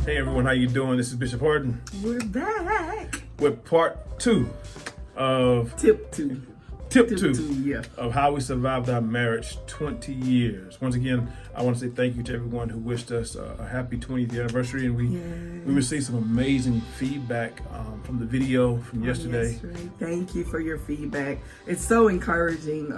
Hey everyone, how you doing? This is Bishop Harden. We're back With part 2 of tip two yeah. of how we survived our marriage 20 years. Once again, I want to say thank you to everyone who wished us a happy 20th anniversary, and we received some amazing feedback from the video from yesterday. Yes, right. Thank you for your feedback. It's so encouraging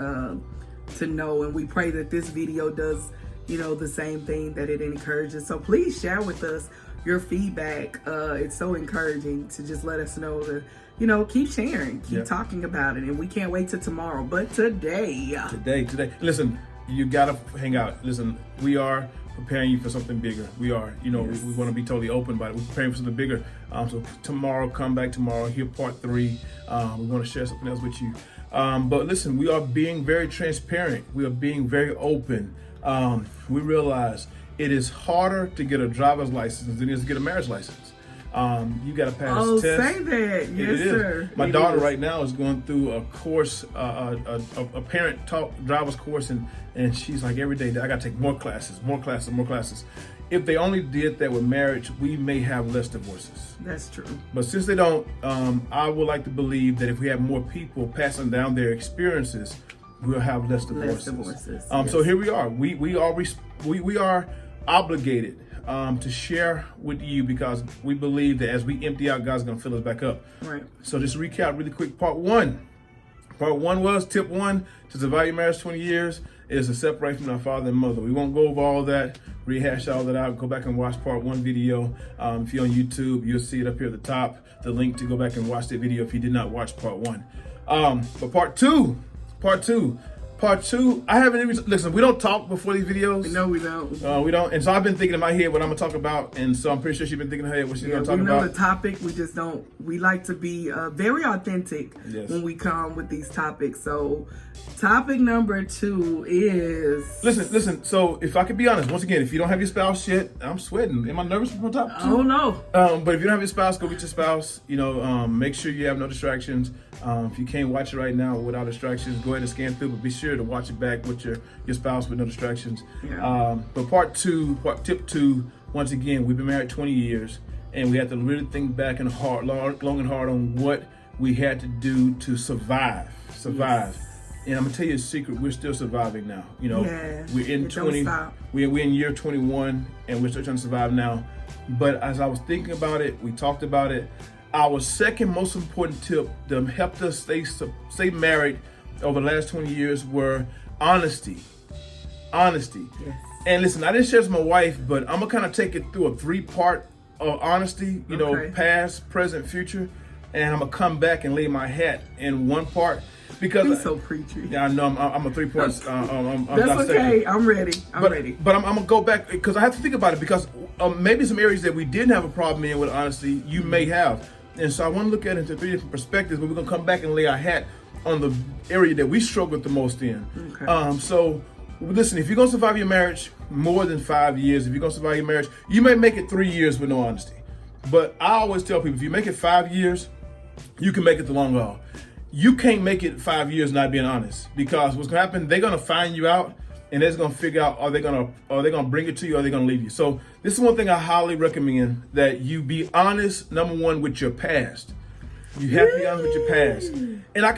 to know, and we pray that this video does the same thing, that it encourages. So please share with us your feedback. It's so encouraging to just let us know to keep sharing, keep talking about it, and we can't wait till tomorrow. But today, listen, you gotta hang out. Listen, we are preparing you for something bigger. We are, we want to be totally open about it. We're preparing for something bigger. So tomorrow, come back tomorrow, hear part 3. We want to share something else with you. But listen, we are being very transparent. We are being very open. We realize it is harder to get a driver's license than it is to get a marriage license. You got to pass tests. Say that. Yes, sir. My daughter right now is going through a course, a parent taught driver's course, and she's like, every day I got to take more classes. If they only did that with marriage, we may have less divorces. That's true. But since they don't, I would like to believe that if we have more people passing down their experiences, we'll have less divorces. Yes. So here we are. We are obligated to share with you, because we believe that as we empty out, God's going to fill us back up. Right. So just recap really quick. Part one was tip 1 to survive your marriage 20 years is to separate from our father and mother. We won't go over all that, rehash all that out. Go back and watch part 1 video. If you're on YouTube, you'll see it up here at the top, the link to go back and watch the video if you did not watch part 1. But part two, I haven't even, listen, we don't talk before these videos. No, we don't. We don't. And so I've been thinking in my head what I'm going to talk about. And so I'm pretty sure she's been thinking in her head what she's going to talk about. We know the topic. We just don't, we like to be very authentic when we come with these topics. So topic number 2 is... Listen. So if I could be honest, once again, if you don't have your spouse yet, I'm sweating. Am I nervous for topic 2? Oh, no. But if you don't have your spouse, go get your spouse. Make sure you have no distractions. If you can't watch it right now without distractions, go ahead and scan through, but be sure to watch it back with your spouse with no distractions. But tip 2, once again, we've been married 20 years, and we have to really think back and long and hard on what we had to do to survive. Yes. And I'm gonna tell you a secret: we're still surviving now. We're in we're in year 21, and we're still trying to survive now. But as I was thinking about it, we talked about it. Our second most important tip that helped us stay married over the last 20 years were honesty. Yes. And listen, I didn't share this with my wife, but I'm gonna kind of take it through a 3-part of honesty. Past, present, future, and I'm gonna come back and lay my hat in one part. Because he's so preachy. Yeah, I know. I'm a 3 parts. That's okay. I'm ready. But I'm gonna go back because I have to think about it, because maybe some areas that we didn't have a problem in with honesty, you may have. And so I want to look at it into 3 different perspectives, but we're gonna come back and lay our hat on the area that we struggled the most in. Okay. So listen, if you're gonna survive your marriage more than 5 years, if you're gonna survive your marriage, you may make it 3 years with no honesty. But I always tell people, if you make it 5 years, you can make it the long haul. You can't make it 5 years not being honest, because what's gonna happen, they're gonna find you out, and they're gonna figure out, are they gonna bring it to you, or are they gonna leave you? So this is one thing I highly recommend, that you be honest, number 1, with your past. You have to be honest with your past. And I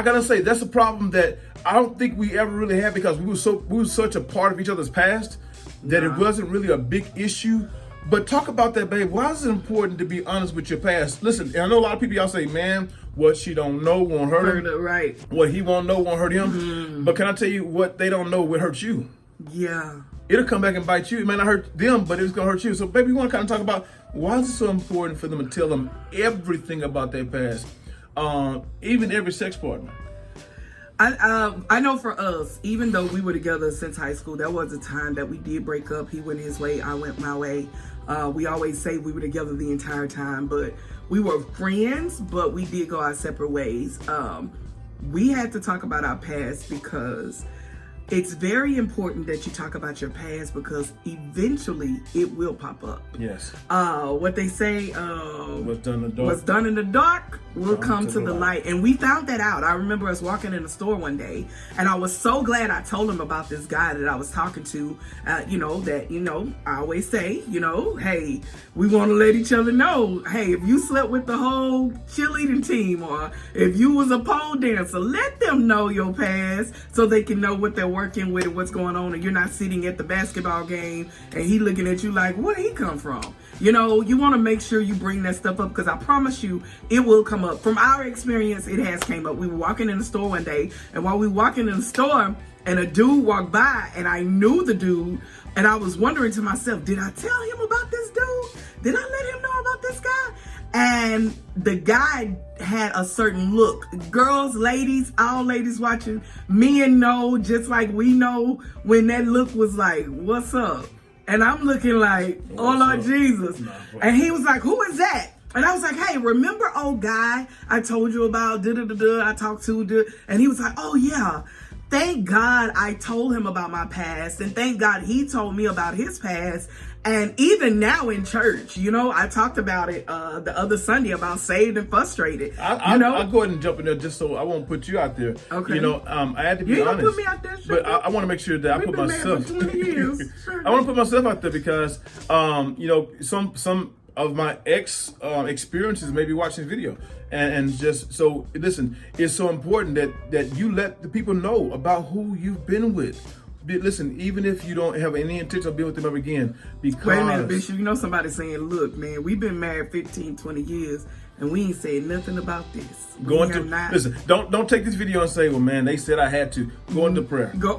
gotta say, that's a problem that I don't think we ever really had, because we were such a part of each other's past that it wasn't really a big issue. But talk about that, babe. Why is it important to be honest with your past? Listen, I know a lot of people, y'all say, man, what she don't know won't hurt him. Right. What he won't know won't hurt him. But can I tell you, what they don't know will hurt you? Yeah. It'll come back and bite you. It may not hurt them, but it's going to hurt you. So, baby, we want to kind of talk about, why is it so important for them to tell them everything about their past, even every sex partner? I know for us, even though we were together since high school, there was a time that we did break up. He went his way, I went my way. We always say we were together the entire time, but we were friends, but we did go our separate ways. We had to talk about our past, because it's very important that you talk about your past because eventually it will pop up. Yes. What they say, what's done in the dark will come to the light. And we found that out. I remember us walking in the store one day, and I was so glad I told him about this guy that I was talking to. I always say, hey, we want to let each other know, hey, if you slept with the whole cheerleading team, or if you was a pole dancer, let them know your past so they can know what they're working with and what's going on, and you're not sitting at the basketball game and he looking at you like, where he come from? You want to make sure you bring that stuff up, because I promise you it will come up. From our experience, it has came up. We were walking in the store one day, and while we were walking in the store, and a dude walked by, and I knew the dude, and I was wondering to myself, did I tell him about this dude? Did I let him know about this guy? And the guy had a certain look. Girls, ladies, all ladies watching, men know, just like we know, when that look was like, what's up? And I'm looking like, oh Lord Jesus. And he was like, who is that? And I was like, hey, remember old guy I told you about, I talked to, and he was like, oh yeah. Thank God I told him about my past, and thank God he told me about his past. And even now in church, I talked about it the other Sunday about saved and frustrated. I'll go ahead and jump in there just so I won't put you out there. Okay. I had to be honest. You ain't gonna put me out there, but I want to make sure that I put myself. For 20 years. I want to put myself out there because, some of my experiences may be watching this video. And just so listen, it's so important that you let the people know about who you've been with. Listen, even if you don't have any intention of being with them ever again, because wait a minute, Bishop, somebody saying, look, man, we've been married 15, 20 years and we ain't saying nothing about this. Listen, don't take this video and say, well, man, they said I had to. Go into prayer. Go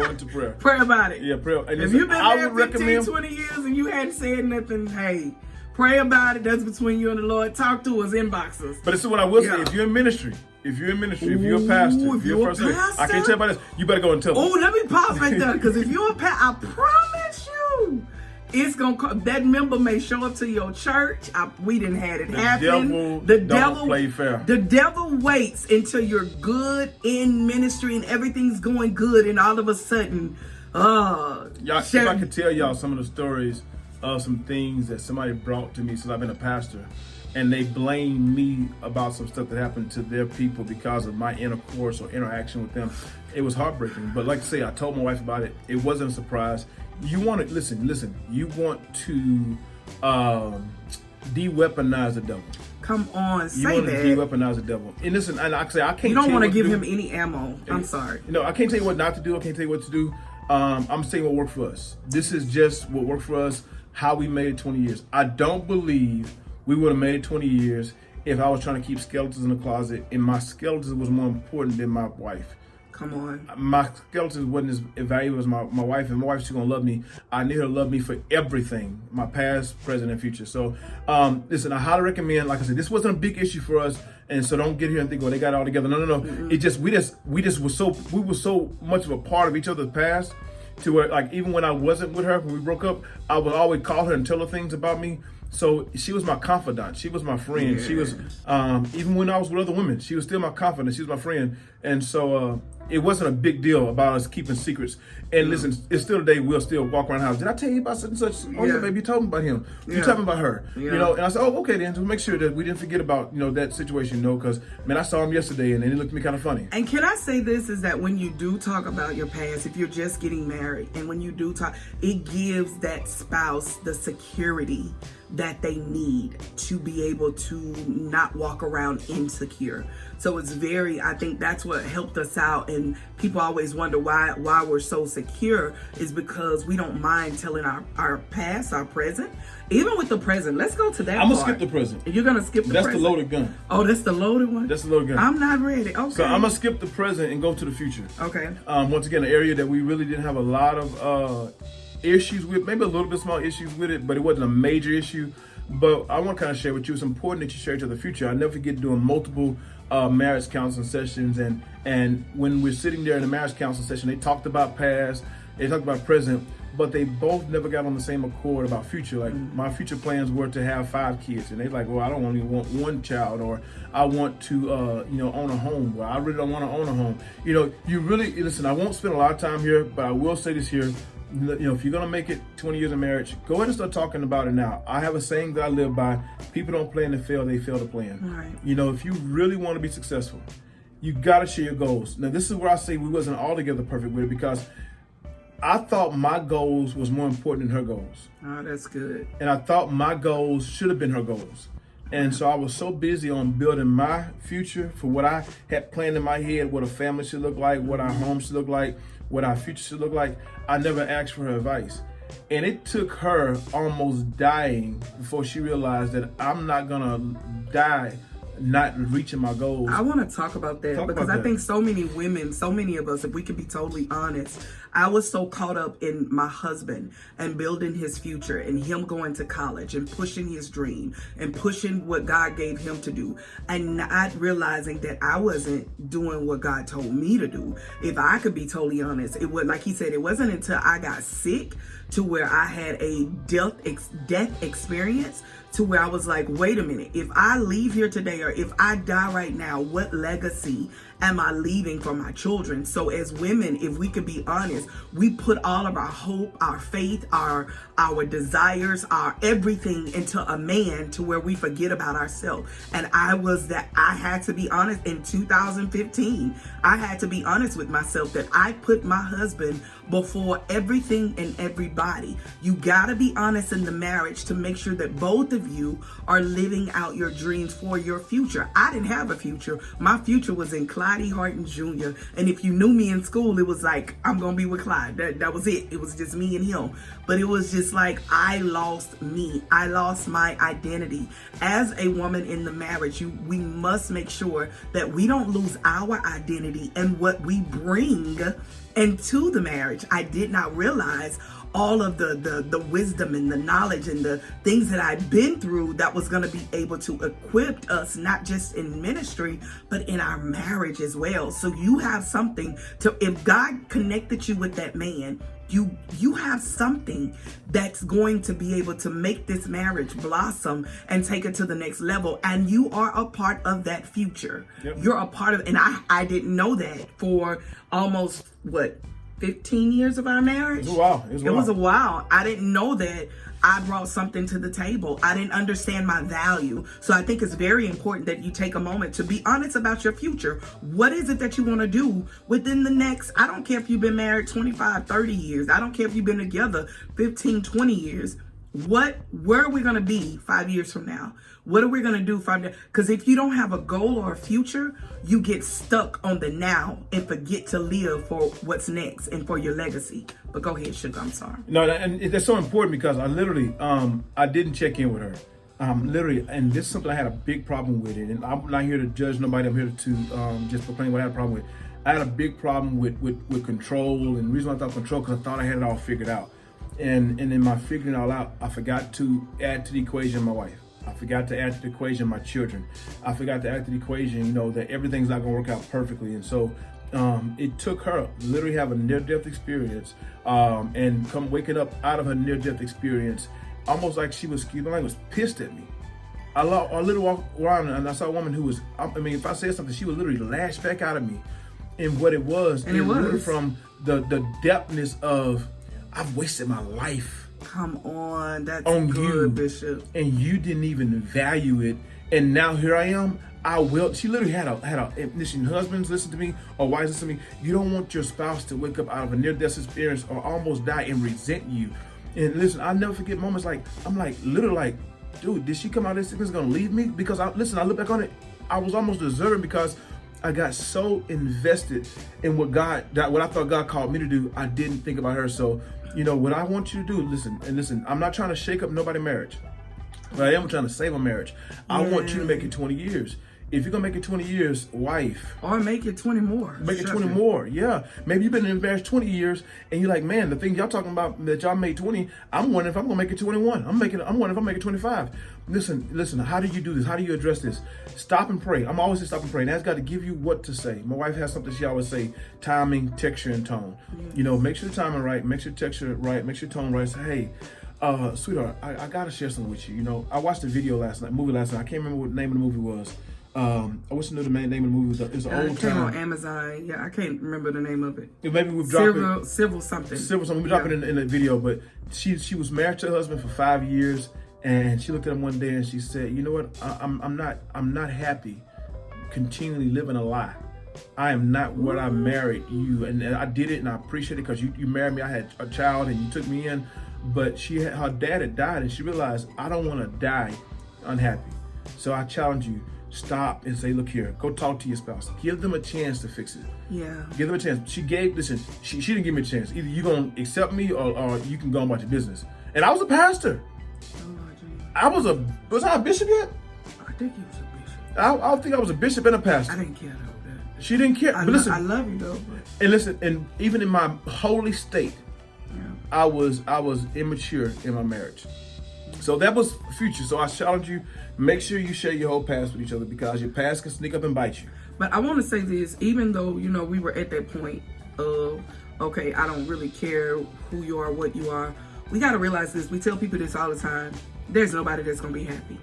into prayer. Pray about it. Yeah, prayer. And if you've been married 15, 20 years and you hadn't said nothing, hey, pray about it. That's between you and the Lord. Talk to us, inbox us. But this is what I will say. If you're in ministry, if you're a pastor, if you're a first lady, I can't tell you about this. You better go and tell them. Oh, let me pause right there. Because if you're a pastor, I promise you, it's gonna that member may show up to your church. We didn't have it happen. The devil don't play fair. The devil waits until you're good in ministry and everything's going good, and all of a sudden, y'all, if I could tell y'all some of the stories of some things that somebody brought to me since I've been a pastor, and they blame me about some stuff that happened to their people because of my intercourse or interaction with them. It was heartbreaking. But like I say, I told my wife about it. It wasn't a surprise. You want to listen. You want to de-weaponize the devil. Come on, say that. You want to de-weaponize the devil. And listen, and I say I can't. You don't want to give him any ammo. I'm sorry. I can't tell you what not to do. I can't tell you what to do. I'm saying what worked for us. This is just what worked for us. How we made it 20 years. I don't believe we would have made it 20 years if I was trying to keep skeletons in the closet, and my skeletons was more important than my wife. Come on. My skeletons wasn't as valuable as my wife, and my wife's gonna love me. I need her to love me for everything, my past, present, and future. So, listen, I highly recommend. Like I said, this wasn't a big issue for us, and so don't get here and think, well, they got it all together. No. Mm-hmm. We were so much of a part of each other's past, to where, like, even when I wasn't with her, when we broke up, I would always call her and tell her things about me. So she was my confidant. She was my friend. Yeah. She was, even when I was with other women, she was still my confidant. She was my friend. And so it wasn't a big deal about us keeping secrets. And listen, it's still today, we'll still walk around the house. Did I tell you about such and such? Oh yeah, baby, you told me about him. You told me about her. Yeah. And I said, oh, okay then, to make sure that we didn't forget about, that situation, because, man, I saw him yesterday and it looked at me kind of funny. And can I say this, is that when you do talk about your past, if you're just getting married, and when you do talk, it gives that spouse the security that they need to be able to not walk around insecure. So it's I think that's what helped us out. And people always wonder why we're so secure, is because we don't mind telling our past, our present. Even with the present, let's go to that I'm going to skip the present. You're going to skip the present? That's the loaded gun. Oh, that's the loaded one? That's the loaded gun. I'm not ready. Okay. So I'm going to skip the present and go to the future. Okay. Once again, an area that we really didn't have a lot of issues with, maybe a little bit small issues with it, but it wasn't a major issue. But I want to kind of share with you, it's important that you share to the future. I never forget doing multiple marriage counseling sessions, and when we're sitting there in the marriage counseling session, they talked about past, they talked about present, but they both never got on the same accord about future. Like my future plans were to have 5 kids, and they're like, well, I don't only want 1 child, or I want to, own a home. Well, I really don't want to own a home. You really, listen, I won't spend a lot of time here, but I will say this here. If you're gonna make it 20 years of marriage, go ahead and start talking about it now. I have a saying that I live by: people don't plan to fail, they fail to plan. Right. If you really want to be successful, you gotta share your goals. Now, this is where I say we wasn't altogether perfect with it, because I thought my goals was more important than her goals. Oh, that's good. And I thought my goals should have been her goals. And so I was so busy on building my future for what I had planned in my head, what a family should look like, what our home should look like, what our future should look like. I never asked for her advice. And it took her almost dying before she realized that I'm not gonna die not reaching my goals. I want to talk about that because I think so many women, so many of us, if we can be totally honest, I was so caught up in my husband and building his future and him going to college and pushing his dream and pushing what God gave him to do, and not realizing that I wasn't doing what God told me to do. If I could be totally honest, it was like he said, it wasn't until I got sick to where I had a death experience to where I was like, wait a minute, if I leave here today or if I die right now, what legacy am I leaving for my children? So as women, if we could be honest, we put all of our hope, our faith, our desires, our everything into a man to where we forget about ourselves. And I had to be honest in 2015. I had to be honest with myself that I put my husband before everything and everybody. You gotta be honest in the marriage to make sure that both of you are living out your dreams for your future. I didn't have a future. My future was in Clyde Harden Jr. And if you knew me in school, it was like, I'm gonna be with Clyde. That was it. It was just me and him. But it was just like, I lost me. I lost my identity. As a woman in the marriage, we must make sure that we don't lose our identity and what we bring into the marriage. I did not realize all of the wisdom and the knowledge and the things that I've been through that was going to be able to equip us, not just in ministry, but in our marriage as well. So you have something to, if God connected you with that man, you have something that's going to be able to make this marriage blossom and take it to the next level. And you are a part of that future. Yep. You're a part of, and I didn't know that for almost 15 years of our marriage. It was a while. I didn't know that I brought something to the table. I didn't understand my value. So I think it's very important that you take a moment to be honest about your future. What is it that you want to do within the next, I don't care if you've been married 25, 30 years. I don't care if you've been together 15, 20 years. Where are we going to be 5 years from now? What are we going to do 5 years? Because if you don't have a goal or a future, you get stuck on the now and forget to live for what's next and for your legacy. But go ahead, Sugar, I'm sorry. No, and that's so important because I literally, I didn't check in with her. Literally, and this is something I had a big problem with it. And I'm not here to judge nobody. I'm here to just proclaim what I had a problem with. I had a big problem with control. And the reason why I thought control, because I thought I had it all figured out. And in my figuring it all out, I forgot to add to the equation my wife. I forgot to add to the equation my children. I forgot to add to the equation, that everything's not gonna work out perfectly. And so it took her literally have a near-death experience and come waking up out of her near-death experience, almost like she was pissed at me. I literally walked around and I saw a woman who was, if I said something, she would literally lash back out at me. And what it was, and it was from the depthness of, I've wasted my life. Come on, that's on good, you, Bishop. And you didn't even value it. And now here I am. I will. She literally had a. Listen, husbands, listen to me, or wives, listen to me. You don't want your spouse to wake up out of a near-death experience or almost die and resent you. And listen, I'll never forget moments like literally, dude, did she come out of this sickness gonna leave me? Because I look back on it, I was almost deserving because I got so invested in what I thought God called me to do. I didn't think about her. So, what I want you to do, listen, I'm not trying to shake up nobody's marriage, but I am trying to save a marriage. I want you to make it 20 years. if you're gonna make it 20 years, wife. Or make it 20 more. Make it 20 more, yeah. Maybe you've been in marriage 20 years, and you're like, man, the thing y'all talking about that y'all made 20, I'm wondering if I'm gonna make it 21. I'm wondering if I'm making 25. Listen, how do you do this? How do you address this? Stop and pray. I'm always saying stop and pray. And that's got to give you what to say. My wife has something she always say, timing, texture, and tone. Yes. You know, make sure the timing right, make sure the texture right, make sure the tone right. Say, hey, sweetheart, I gotta share something with you. You know, I watched a movie last night. I can't remember what the name of the movie was. I wish I knew the name of the movie. It was an old time. On Amazon. Yeah, I can't remember the name of it. Maybe we've dropped it. Civil something. We dropped it in the video. But she was married to her husband for 5 years, and she looked at him one day and she said, "You know what? I'm not happy continually living a lie. I am not what I married you, and I did it, and I appreciate it because you married me. I had a child, and you took me in. But her dad had died, and she realized I don't want to die unhappy. So I challenge you." Stop and say, look here, go talk to your spouse. Give them a chance to fix it. Yeah. Give them a chance. She didn't give me a chance. Either you're going to accept me or you can go on about your business. And I was a pastor. Was I a bishop yet? I think he was a bishop. I think I was a bishop and a pastor. I didn't care though. She didn't care. But listen. I love you though. But... And listen, and even in my holy state, I was immature in my marriage. So that was future. So I challenge you, make sure you share your whole past with each other because your past can sneak up and bite you. But I want to say this, even though, you know, we were at that point of, okay, I don't really care who you are, what you are. We got to realize this. We tell people this all the time. There's nobody that's going to be happy.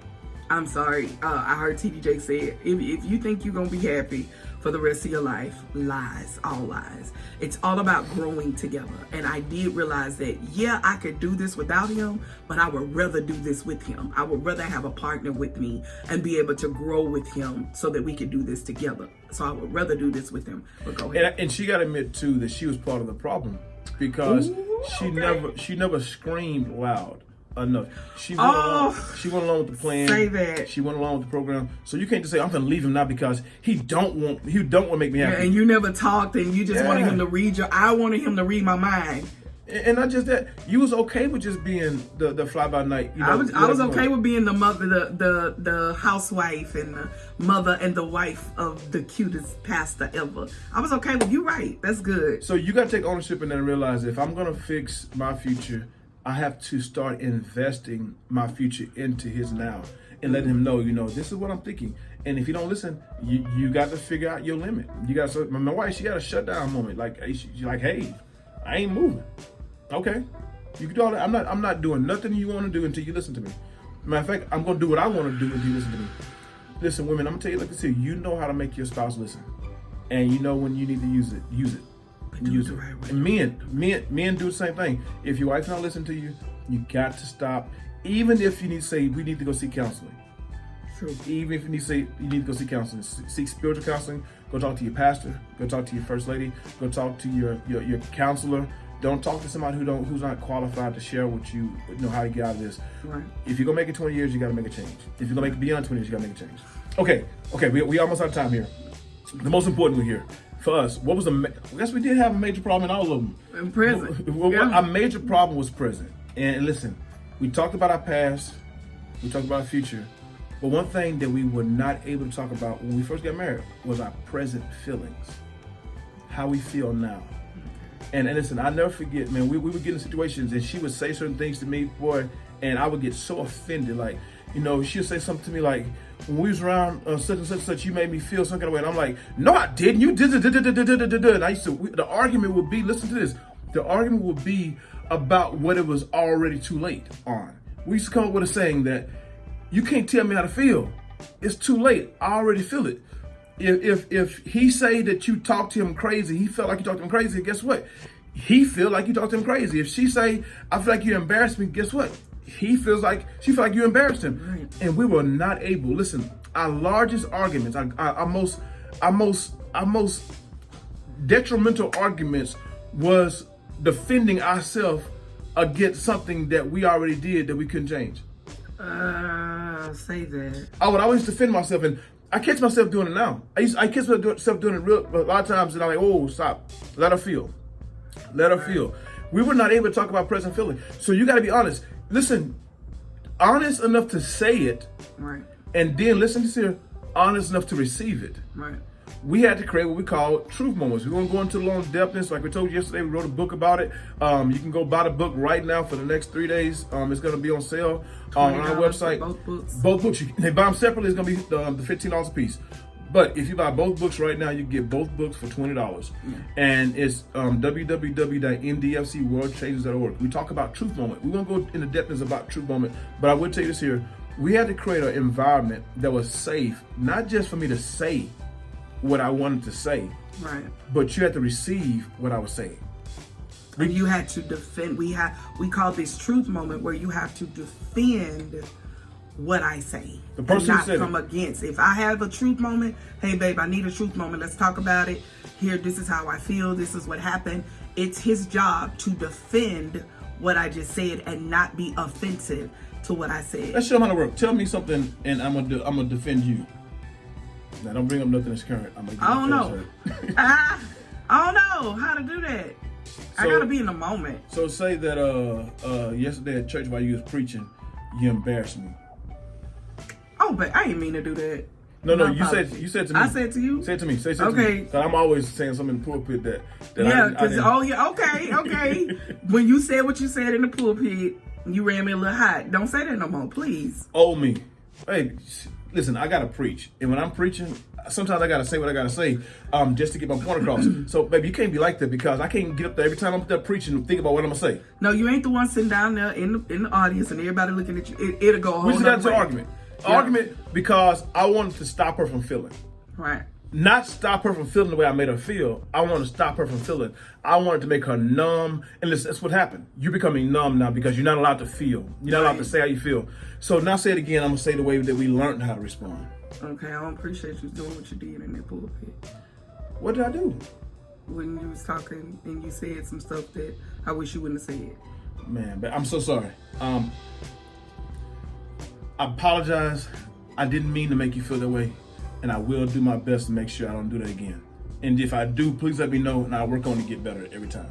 I'm sorry. I heard TD Jakes say it. If you think you're going to be happy for the rest of your life, lies, all lies. It's all about growing together. And I did realize that, yeah, I could do this without him, but I would rather do this with him. I would rather have a partner with me and be able to grow with him so that we could do this together. So I would rather do this with him. But go ahead. And she got to admit, too, that she was part of the problem because she never screamed loud enough. She went along with the plan. Say that. She went along with the program. So you can't just say, I'm gonna leave him now because he don't want to make me happy. Yeah, and you never talked and you just wanted him to read I wanted him to read my mind. And not just that, you was okay with just being the fly by night. You know, I was okay with being the mother, the housewife and the mother and the wife of the cutest pastor ever. I was okay with you. Right, that's good. So you got to take ownership and then realize if I'm gonna fix my future, I have to start investing my future into his now and letting him know, you know, this is what I'm thinking. And if you don't listen, you got to figure out your limit. You got to. My wife, she had a shutdown moment. Like she's like, hey, I ain't moving. Okay, you can do all that. I'm not doing nothing you want to do until you listen to me. Matter of fact, I'm gonna do what I want to do until you listen to me. Listen, women, I'm gonna tell you like this here. You know how to make your spouse listen, and you know when you need to use it. Use it. Use it. Right way. And men do the same thing. If your wife not listening to you, you got to stop. Even if you need to say we need to go seek counseling. True. Even if you need to say you need to go seek counseling, seek spiritual counseling. Go talk to your pastor. Go talk to your first lady. Go talk to your counselor. Don't talk to somebody who's not qualified to share with you, know how to get out of this. Right. If you're gonna make it 20 years, you got to make a change. If you're gonna make it beyond 20 years, you got to make a change. Okay. We almost out of time here. The most important one here. For us, what was I guess we did have a major problem in all of them. In prison. Our major problem was prison. And listen, we talked about our past, we talked about our future, but one thing that we were not able to talk about when we first got married was our present feelings, how we feel now. And listen, I'll never forget, man, we would get in situations and she would say certain things to me, boy, and I would get so offended. Like, you know, she would say something to me like, when we was around such and such, you made me feel some kind of way. And I'm like, no, I didn't. You did it. And the argument would be, listen to this. The argument would be about what it was already too late on. We used to come up with a saying that you can't tell me how to feel. It's too late. I already feel it. If he say that you talked to him crazy, he felt like you talked to him crazy, guess what? He feel like you talked to him crazy. If she say, I feel like you embarrassed me, guess what? She felt like you embarrassed him. Right. And we were not able, listen, our largest arguments, our most detrimental arguments was defending ourselves against something that we already did that we couldn't change. Say that. I would always defend myself, and I catch myself doing it now. I catch myself doing it a lot of times, and I'm like, oh, stop. Let her feel. We were not able to talk about present feeling. So you got to be honest. Listen, honest enough to say it, right? And then listen to here. honest enough to receive it. Right. We had to create what we call truth moments. We won't go into the long depthness. Like we told you yesterday, we wrote a book about it. You can go buy the book right now for the next 3 days. It's going to be on sale on our website. Both books. Both books. They buy them separately. It's going to be the $15 a piece. But if you buy both books right now, you get both books for $20. Yeah. And it's www.ndfcworldchanges.org. We talk about truth moment. We won't go into depthness about truth moment, but I will tell you this here. We had to create an environment that was safe, not just for me to say what I wanted to say, right? But you had to receive what I was saying. And you had to defend. We call this truth moment where you have to defend what I say. The person not said come against. If I have a truth moment, hey babe, I need a truth moment. Let's talk about it. Here, this is how I feel. This is what happened. It's his job to defend what I just said and not be offensive to what I said. Let's show him how to work. Tell me something, and I'm gonna defend you. Now, don't bring up nothing that's current. I don't know. I don't know how to do that. So, I gotta be in the moment. So say that yesterday at church while you was preaching, you embarrassed me. Oh, but I didn't mean to do that. No, you said to me. I said to you. Say it to me. Say it okay. to me. Because I'm always saying something in the pulpit that yeah. Because okay. When you said what you said in the pulpit, you ran me a little hot. Don't say that no more, please. Oh me. Hey, listen. I gotta preach, and when I'm preaching, sometimes I gotta say what I gotta say, just to get my point across. So, baby, you can't be like that because I can't get up there every time I'm up there preaching and think about what I'm gonna say. No, you ain't the one sitting down there in the audience and everybody looking at you. It'll go a whole We just got into way. argument. Yeah. Argument because I wanted to stop her from feeling. Right. Not stop her from feeling the way I made her feel. I want to stop her from feeling. I wanted to make her numb. And listen, that's what happened. You're becoming numb now because you're not allowed to feel. You're not allowed to say how you feel. So now say it again. I'm going to say the way that we learned how to respond. Okay, I don't appreciate you doing what you did in that pulpit. What did I do? When you was talking and you said some stuff that I wish you wouldn't have said. Man, but I'm so sorry. I apologize. I didn't mean to make you feel that way. And I will do my best to make sure I don't do that again. And if I do, please let me know, and I'll work on it to get better every time.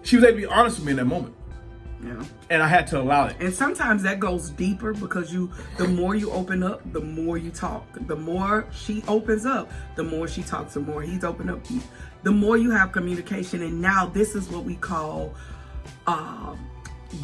She was able to be honest with me in that moment. Yeah. And I had to allow it. And sometimes that goes deeper because the more you open up, the more you talk. The more she opens up, the more she talks, the more he's opened up to you. The more you have communication. And now this is what we call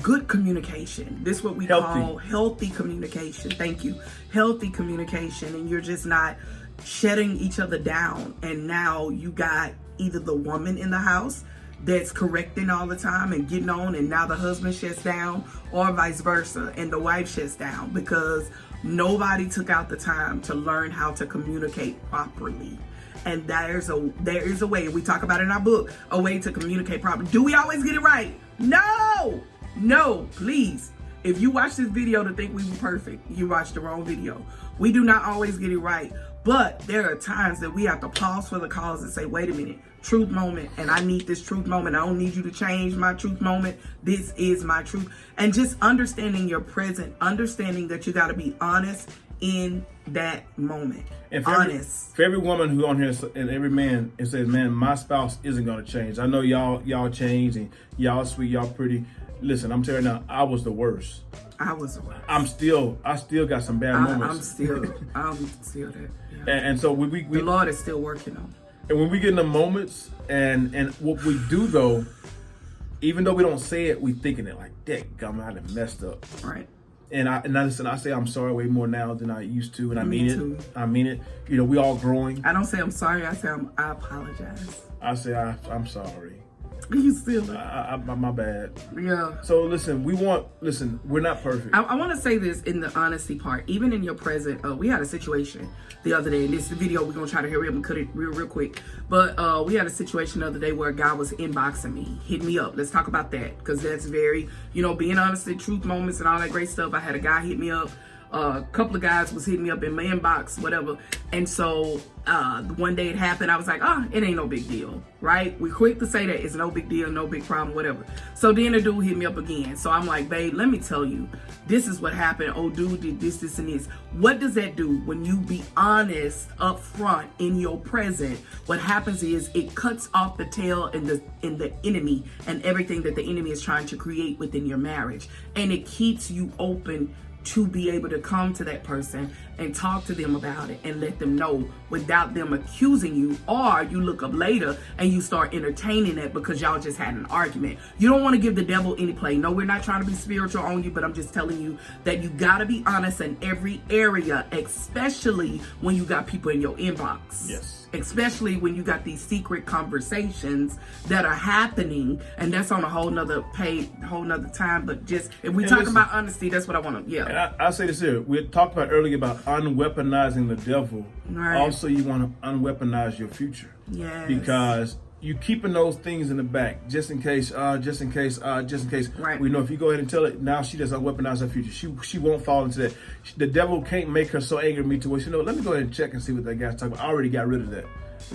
good communication. This is what we call healthy communication. Thank you. Healthy communication. And you're just not shutting each other down. And now you got either the woman in the house that's correcting all the time and getting on, and now the husband shuts down, or vice versa, and the wife shuts down because nobody took out the time to learn how to communicate properly. And there is a way, we talk about it in our book, a way to communicate properly. Do we always get it right? No, please. If you watch this video to think we were perfect, you watched the wrong video. We do not always get it right. But there are times that we have to pause for the cause and say, wait a minute, truth moment, and I need this truth moment. I don't need you to change my truth moment. This is my truth. And just understanding your present, understanding that you got to be honest in that moment. And for every woman who on here and every man, it says, man, my spouse isn't going to change. I know y'all change and y'all sweet, y'all pretty. Listen, I'm telling you now, I was the worst. I was the worst. I still got some bad moments. I'm still that. Yeah. And so we the Lord is still working on. And when we get in the moments, and what we do though, even though we don't say it, we thinking it like, "Dadgummit, I done messed up." Right. And I say I'm sorry way more now than I used to, and I mean too. it. I mean it. You know, we all growing. I don't say I'm sorry. I say I apologize. I say I'm sorry. You still? My bad. Yeah. So listen, we're not perfect. I want to say this in the honesty part. Even in your present, we had a situation the other day. In this video, we're gonna try to hurry up and cut it real quick. But we had a situation the other day where a guy was inboxing me, hit me up. Let's talk about that because that's very, being honest, in truth moments and all that great stuff. I had a guy hit me up. A couple of guys was hitting me up in my inbox, whatever. And so one day it happened. I was like, it ain't no big deal, right? We quick to say that it's no big deal, no big problem, whatever. So then the dude hit me up again. So I'm like, babe, let me tell you, this is what happened. Oh, dude did this, and this. What does that do when you be honest up front in your present? What happens is it cuts off the tail in the enemy and everything that the enemy is trying to create within your marriage. And it keeps you open to be able to come to that person and talk to them about it and let them know without them accusing you, or you look up later and you start entertaining it because y'all just had an argument. You don't want to give the devil any play. No, we're not trying to be spiritual on you, but I'm just telling you that you got to be honest in every area, especially when you got people in your inbox. Yes. Especially when you got these secret conversations that are happening, and that's on a whole nother page, whole nother time. But just if we talk about honesty, that's what I want to. Yeah. And I say this here. We talked about earlier about unweaponizing the devil. Right. Also, you want to unweaponize your future. Yes. Because you keeping those things in the back just in case. Right. We know if you go ahead and tell it now, she doesn't weaponize her future. She won't fall into that. The devil can't make her so angry at me to where she know. Let me go ahead and check and see what that guy's talking about. I already got rid of that.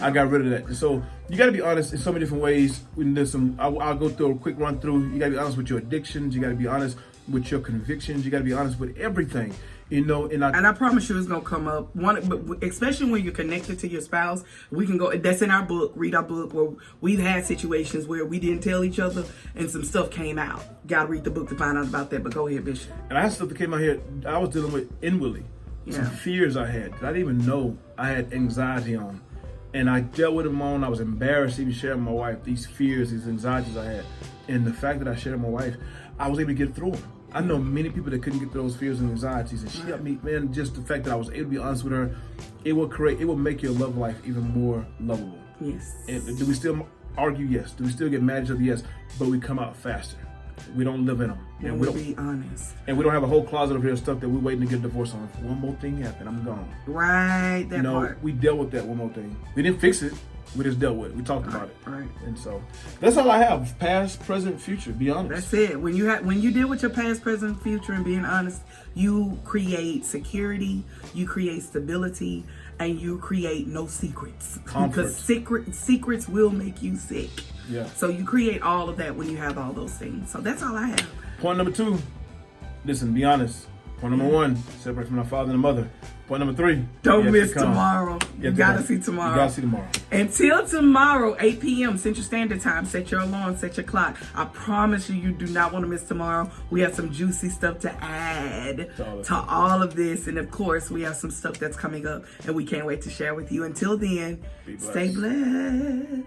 I got rid of that. And so you got to be honest in so many different ways. When there's some, I'll go through a quick run through. You got to be honest with your addictions. You got to be honest with your convictions. You got to be honest with everything. You know, and I promise you it's gonna come up. But especially when you're connected to your spouse, we can go. That's in our book. Read our book where we've had situations where we didn't tell each other and some stuff came out. Gotta read the book to find out about that. But go ahead, Bishop. And I had stuff that came out here. I was dealing with inwardly. Some fears I had. I didn't even know I had anxiety on, and I dealt with them on. I was embarrassed to even share with my wife these fears, these anxieties I had, and the fact that I shared with my wife, I was able to get through them. I know many people that couldn't get through those fears and anxieties, and she helped me, man. Just the fact that I was able to be honest with her, it will make your love life even more lovable. Yes. And do we still argue? Yes. Do we still get mad at each other? Yes. But we come out faster. We don't live in them. And we don't be honest. And we don't have a whole closet of here stuff that we're waiting to get divorced on. If one more thing happened, I'm gone. Right. That part. We dealt with that one more thing. We didn't fix it. We just dealt with it. We talked about it. Right. And so that's all I have. Past, present, future. Be honest. That's it. When you deal with your past, present, future, and being honest, you create security, you create stability, and you create no secrets. Comfort. Because secrets will make you sick. Yeah. So you create all of that when you have all those things. So that's all I have. Point number 2. Listen, be honest. Point number 1, separate from my father and mother. Point number 3, don't miss tomorrow. You gotta see tomorrow. You gotta see tomorrow. Until tomorrow, 8 p.m. Central Standard Time. Set your alarm, set your clock. I promise you, you do not want to miss tomorrow. We have some juicy stuff to add to all of this. And of course, we have some stuff that's coming up and we can't wait to share with you. Until then, stay blessed.